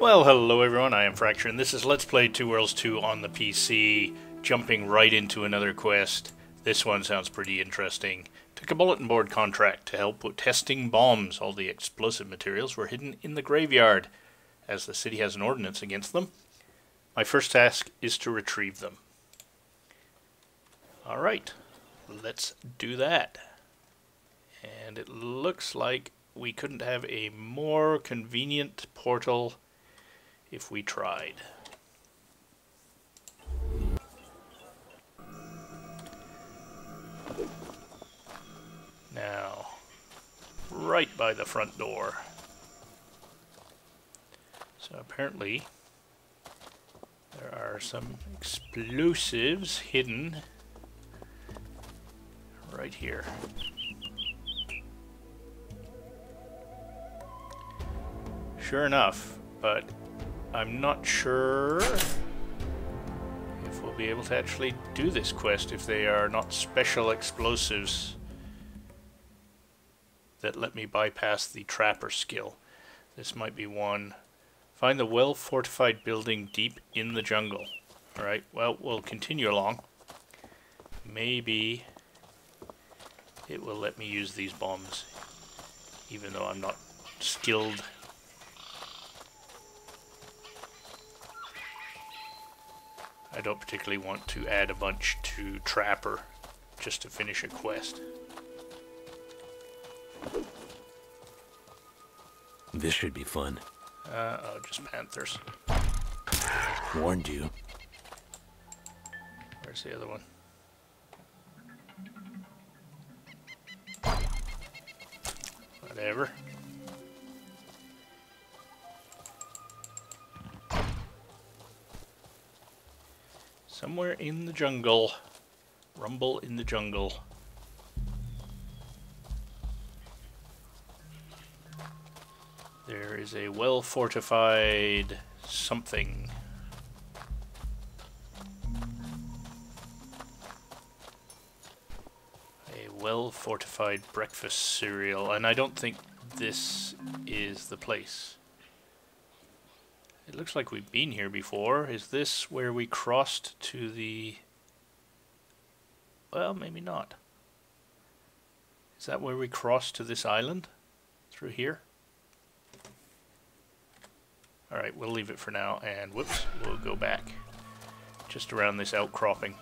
Well, hello everyone, I am Fracture, and this is Let's Play Two Worlds 2 on the PC, jumping right into another quest. This one sounds pretty interesting. Took a bulletin board contract to help with testing bombs. All the explosive materials were hidden in the graveyard, as the city has an ordinance against them. My first task is to retrieve them. Alright, let's do that. And it looks like we couldn't have a more convenient portal if we tried. Now, right by the front door. So apparently there are some explosives hidden right here. Sure enough, but I'm not sure if we'll be able to actually do this quest if they are not special explosives that let me bypass the trapper skill. This might be one. Find the well-fortified building deep in the jungle. Alright, well, we'll continue along. Maybe it will let me use these bombs, even though I'm not skilled. I don't particularly want to add a bunch to Trapper just to finish a quest. This should be fun. Oh, just panthers. Warned you. Where's the other one? Whatever. Somewhere in the jungle. Rumble in the jungle. There is a well-fortified something. A well-fortified breakfast cereal, and I don't think this is the place. It looks like we've been here before. Is this where we crossed to the... Well, maybe not. Is that where we crossed to this island? Through here? Alright, we'll leave it for now, and whoops, we'll go back. Just around this outcropping.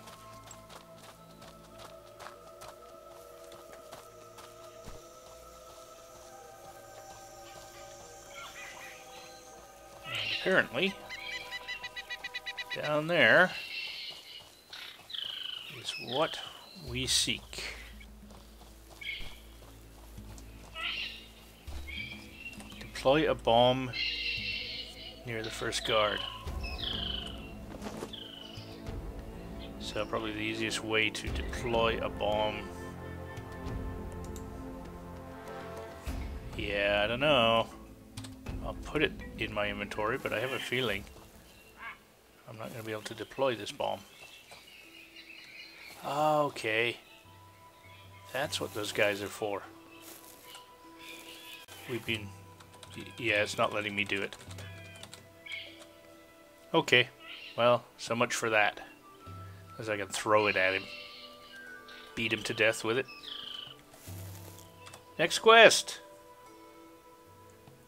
Apparently, down there is what we seek. Deploy a bomb near the first guard. So probably the easiest way to deploy a bomb. Yeah, I don't know. I'll put it in my inventory, but I have a feeling I'm not going to be able to deploy this bomb. Okay. That's what those guys are for. We've been... Yeah, it's not letting me do it. Okay. Well, so much for that. As I can throw it at him. Beat him to death with it. Next quest!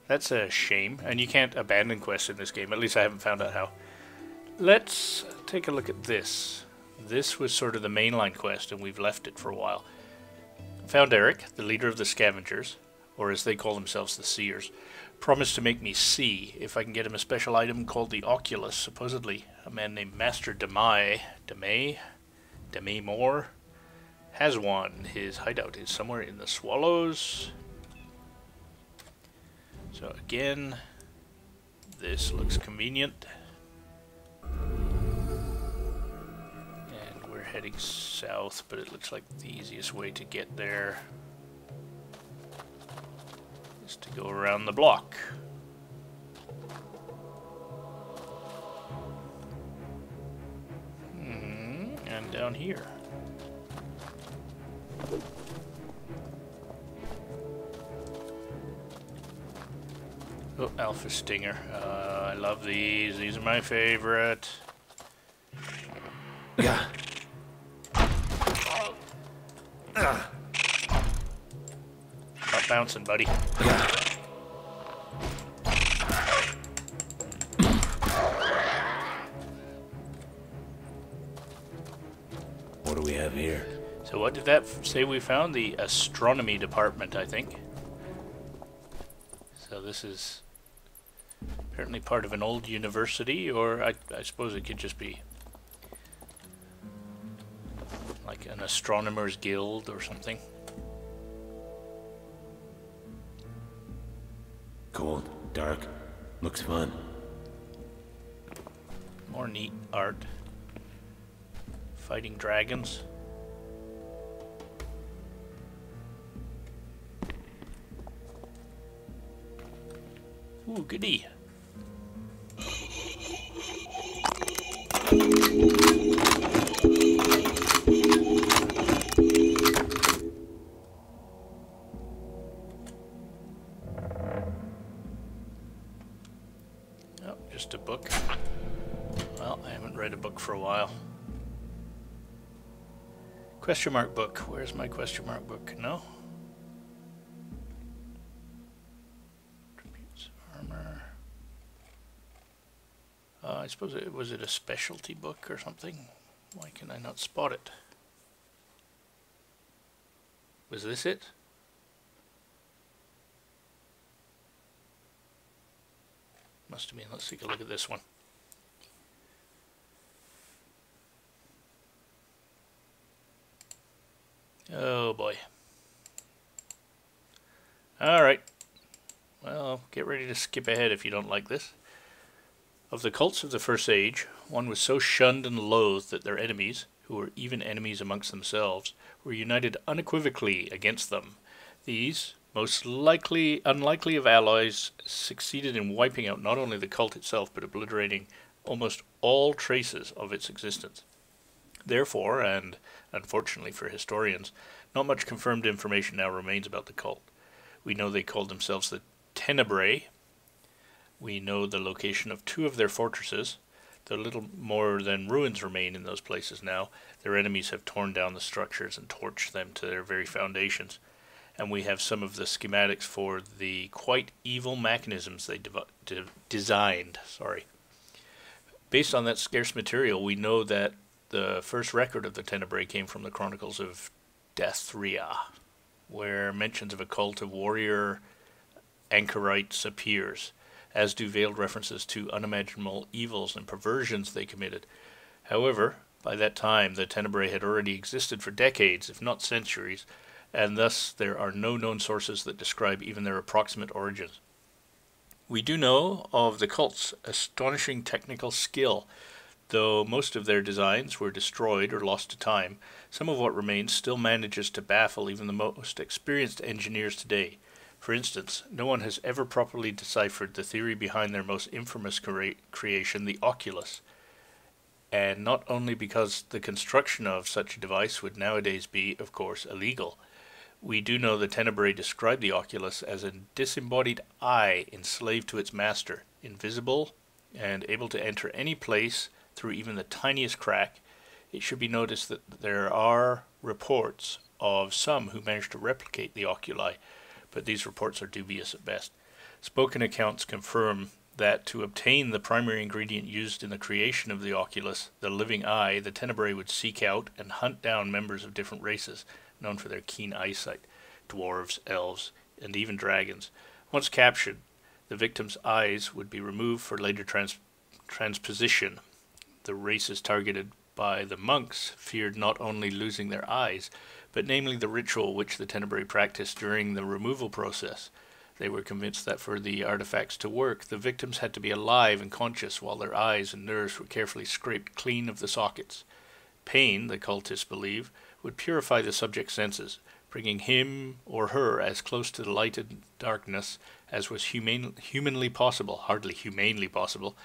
That's a shame, and you can't abandon quests in this game. At least I haven't found out how. Let's take a look at this. This was sort of the mainline quest, and we've left it for a while. Found Eric, the leader of the scavengers, or as they call themselves, the seers. Promised to make me see if I can get him a special item called the Oculus. Supposedly, a man named Master Demai Moore, has one. His hideout is somewhere in the Swallows. So again, this looks convenient. And we're heading south, but it looks like the easiest way to get there is to go around the block. And down here. Oh, Alpha Stinger. I love these. These are my favorite. Yeah. Stop bouncing, buddy. What do we have here? So what did that say we found? The Astronomy Department, I think. So this is apparently part of an old university, or I suppose it could just be like an astronomer's guild or something. Cold, dark, looks fun. More neat art. Fighting dragons. Ooh, goody. Oh, just a book. Well, I haven't read a book for a while. Question mark book. Where's my question mark book? No? Attributes, armor. I suppose was it a specialty book or something? Why can I not spot it? Was this it? Must have been. Let's take a look at this one. Oh boy. Alright. Well, get ready to skip ahead if you don't like this. Of the cults of the First Age, one was so shunned and loathed that their enemies, who were even enemies amongst themselves, were united unequivocally against them. These, most unlikely of allies, succeeded in wiping out not only the cult itself, but obliterating almost all traces of its existence. Therefore, and unfortunately for historians, not much confirmed information now remains about the cult. We know they called themselves the Tenebrae. We know the location of 2 of their fortresses. Though little more than ruins remain in those places now, their enemies have torn down the structures and torched them to their very foundations. And we have some of the schematics for the quite evil mechanisms they designed. Based on that scarce material, we know that the first record of the Tenebrae came from the Chronicles of Dathria, where mentions of a cult of warrior anchorites appears, as do veiled references to unimaginable evils and perversions they committed. However, by that time the Tenebrae had already existed for decades, if not centuries, and thus there are no known sources that describe even their approximate origins. We do know of the cult's astonishing technical skill. Though most of their designs were destroyed or lost to time, some of what remains still manages to baffle even the most experienced engineers today. For instance, no one has ever properly deciphered the theory behind their most infamous creation, the oculus. And not only because the construction of such a device would nowadays be, of course, illegal. We do know the Tenebrae described the oculus as a disembodied eye enslaved to its master, invisible and able to enter any place through even the tiniest crack. It should be noticed that there are reports of some who managed to replicate the oculi, but these reports are dubious at best. Spoken accounts confirm that to obtain the primary ingredient used in the creation of the oculus, the living eye, the Tenebrae would seek out and hunt down members of different races, known for their keen eyesight, dwarves, elves, and even dragons. Once captured, the victim's eyes would be removed for later transposition. The races targeted by the monks feared not only losing their eyes, but namely the ritual which the Tenebrae practiced during the removal process. They were convinced that for the artifacts to work, the victims had to be alive and conscious while their eyes and nerves were carefully scraped clean of the sockets. Pain, the cultists believe, would purify the subject's senses, bringing him or her as close to the light and darkness as was humanly possible, hardly humanely possible,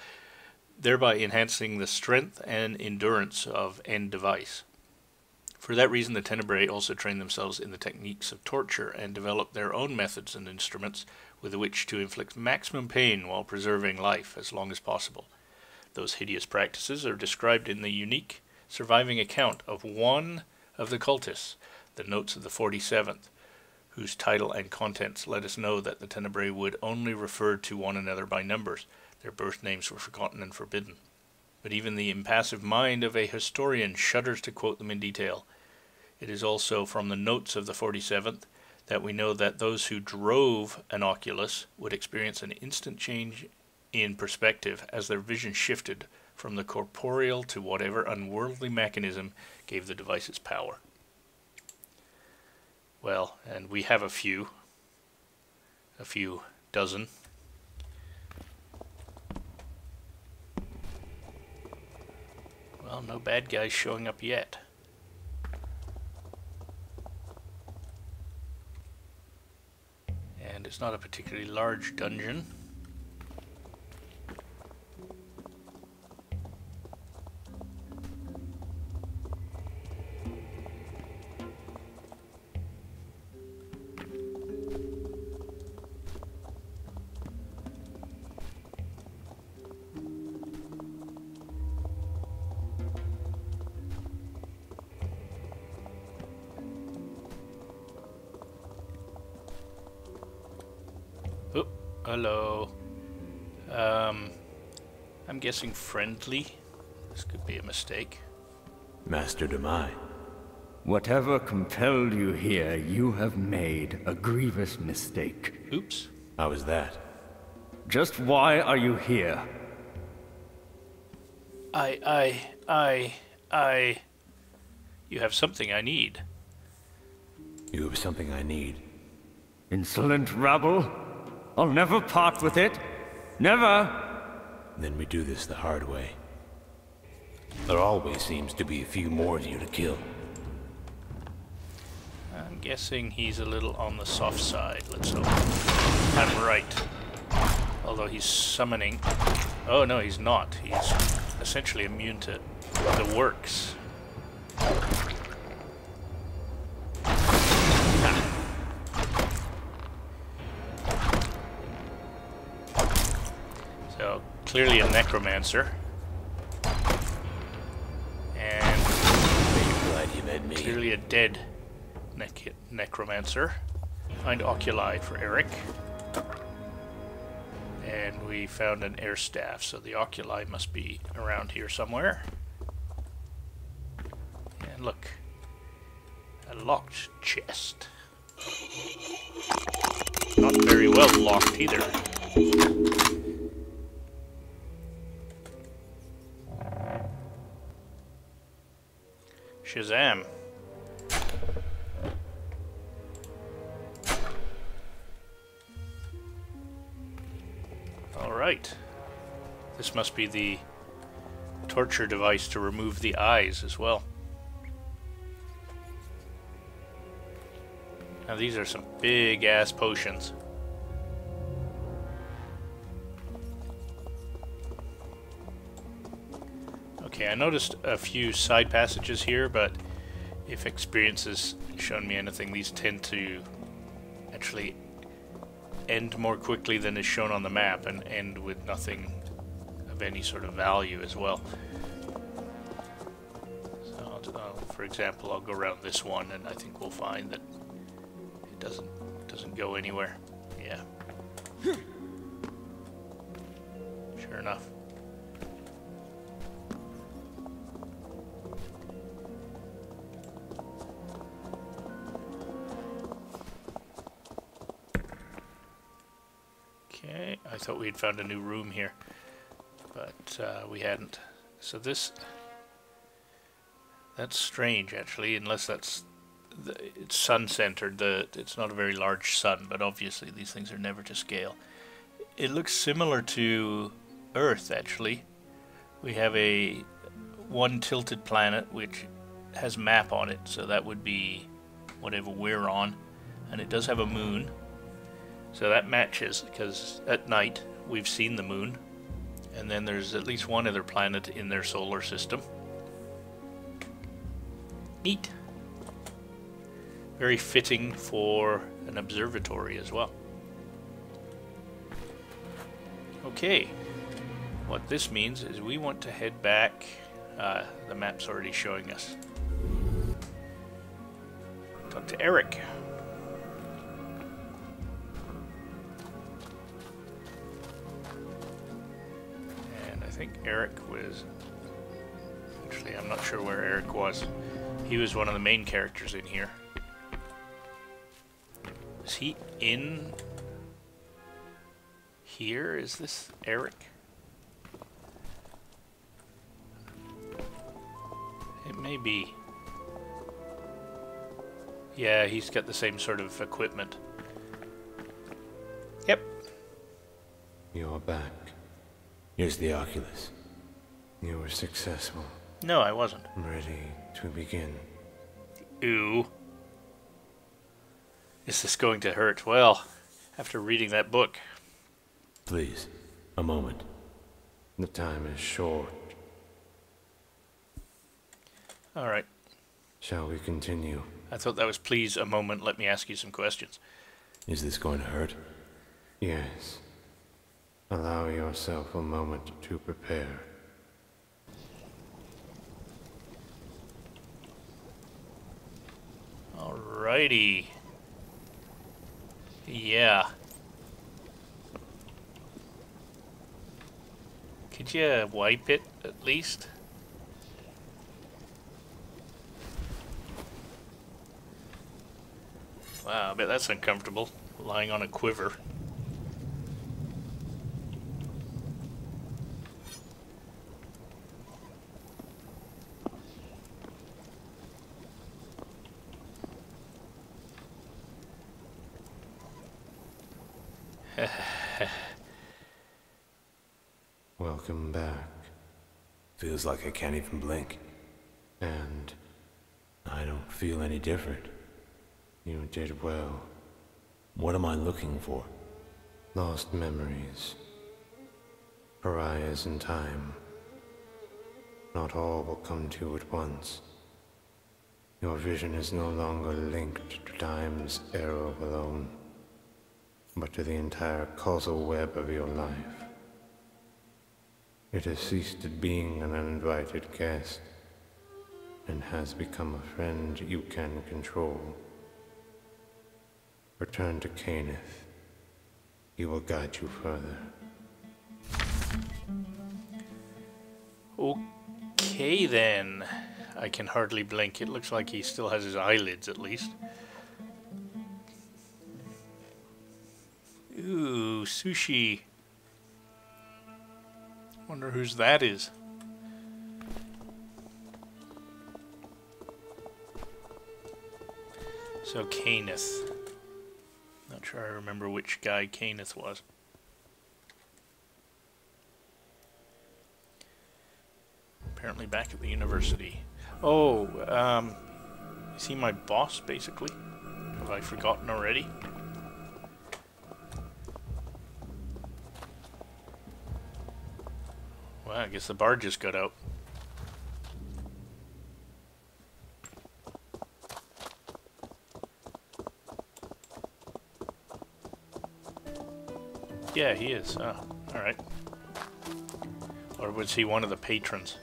thereby enhancing the strength and endurance of end device. For that reason, the Tenebrae also trained themselves in the techniques of torture and developed their own methods and instruments, with which to inflict maximum pain while preserving life as long as possible. Those hideous practices are described in the unique surviving account of one of the cultists, the Notes of the 47th, whose title and contents let us know that the Tenebrae would only refer to one another by numbers. Their birth names were forgotten and forbidden. But even the impassive mind of a historian shudders to quote them in detail. It is also from the Notes of the 47th that we know that those who drove an oculus would experience an instant change in perspective as their vision shifted from the corporeal to whatever unworldly mechanism gave the device its power. Well, and we have a few dozen. Well, no bad guys showing up yet. And it's not a particularly large dungeon. Oh, hello. I'm guessing friendly. This could be a mistake. Master Demai. Whatever compelled you here, you have made a grievous mistake. Oops. How was that? Just why are you here? You have something I need. You have something I need. Insolent rabble! I'll never part with it. Never! Then we do this the hard way. There always seems to be a few more of you to kill. I'm guessing he's a little on the soft side. Let's hope I'm right. Although he's summoning... Oh, no, he's not. He's essentially immune to the works. So, clearly a Necromancer. And Glad you met me. clearly a dead Necromancer. Find Oculi for Eric. And we found an air staff, so the Oculi must be around here somewhere. And look, a locked chest. Not very well locked either. Shazam. Alright. This must be the torture device to remove the eyes as well. Now these are some big ass potions. Okay, I noticed a few side passages here, but if experience has shown me anything, these tend to actually end more quickly than is shown on the map and end with nothing of any sort of value as well. So, for example, I'll go around this one and I think we'll find that it doesn't go anywhere. Yeah. Sure enough. Okay, I thought we had found a new room here, but we hadn't. So that's strange actually, unless it's sun-centered. It's not a very large sun, but obviously these things are never to scale. It looks similar to Earth actually. We have one tilted planet which has a map on it, so that would be whatever we're on, and it does have a moon. So that matches, because at night we've seen the moon, and then there's at least one other planet in their solar system. Neat. Very fitting for an observatory as well. Okay. What this means is we want to head back. The map's already showing us. Talk to Eric. And I think Eric was... Actually, I'm not sure where Eric was. He was one of the main characters in here. Is he in here? Is this Eric? It may be. Yeah, he's got the same sort of equipment. Yep. You're back. Here's the Oculus. You were successful. No, I wasn't. Ready to begin. Ooh. Is this going to hurt? Well, after reading that book. Please, a moment. The time is short. Alright. Shall we continue? I thought that was please a moment, let me ask you some questions. Is this going to hurt? Yes. Allow yourself a moment to prepare. Alrighty. Yeah. Could you wipe it, at least? Wow, I bet that's uncomfortable, lying on a quiver. Welcome back. Feels like I can't even blink. And I don't feel any different. You did well. What am I looking for? Lost memories. Pariahs in time. Not all will come to you at once. Your vision is no longer linked to time's arrow alone, but to the entire causal web of your life. It has ceased at being an uninvited guest, and has become a friend you can control. Return to Caneth. He will guide you further. Okay then. I can hardly blink. It looks like he still has his eyelids at least. Ooh, sushi. Wonder whose that is. So Caneth. Not sure I remember which guy Caneth was. Apparently back at the university. Oh, is he my boss, basically? Have I forgotten already? Well, I guess the bar just got out. Yeah, he is. Oh, alright. Or was he one of the patrons?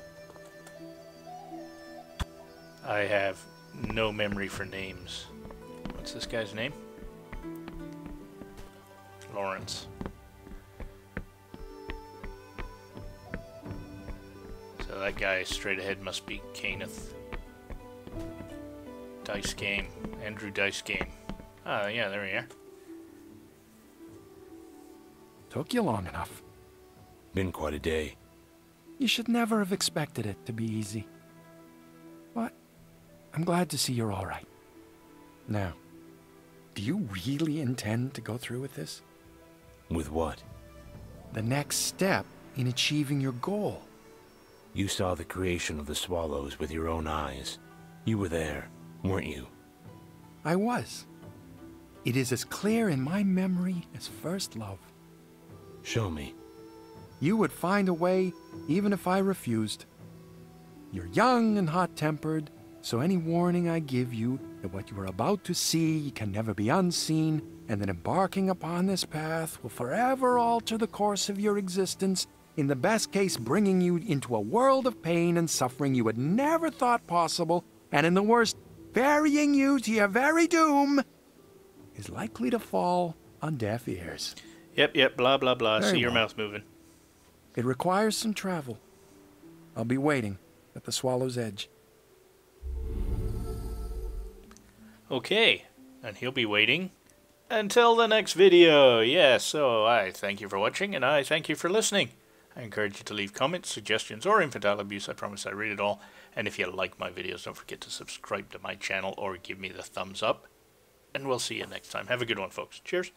I have no memory for names. What's this guy's name? Lawrence. So that guy straight ahead must be Caneth. Dice Game. Andrew Dice Game. Ah, yeah, there we are. Took you long enough. Been quite a day. You should never have expected it to be easy. But I'm glad to see you're all right. Now, do you really intend to go through with this? With what? The next step in achieving your goal. You saw the creation of the swallows with your own eyes. You were there, weren't you? I was. It is as clear in my memory as first love. Show me. You would find a way, even if I refused. You're young and hot-tempered, so any warning I give you that what you are about to see can never be unseen and that embarking upon this path will forever alter the course of your existence, in the best case bringing you into a world of pain and suffering you had never thought possible, and in the worst, burying you to your very doom, is likely to fall on deaf ears. Yep, blah, blah, blah. Very See your well. mouth moving. It requires some travel. I'll be waiting at the Swallow's Edge. Okay, and he'll be waiting until the next video. Yes, so I thank you for watching, and I thank you for listening. I encourage you to leave comments, suggestions, or infantile abuse. I promise I read it all. And if you like my videos, don't forget to subscribe to my channel or give me the thumbs up. And we'll see you next time. Have a good one, folks. Cheers.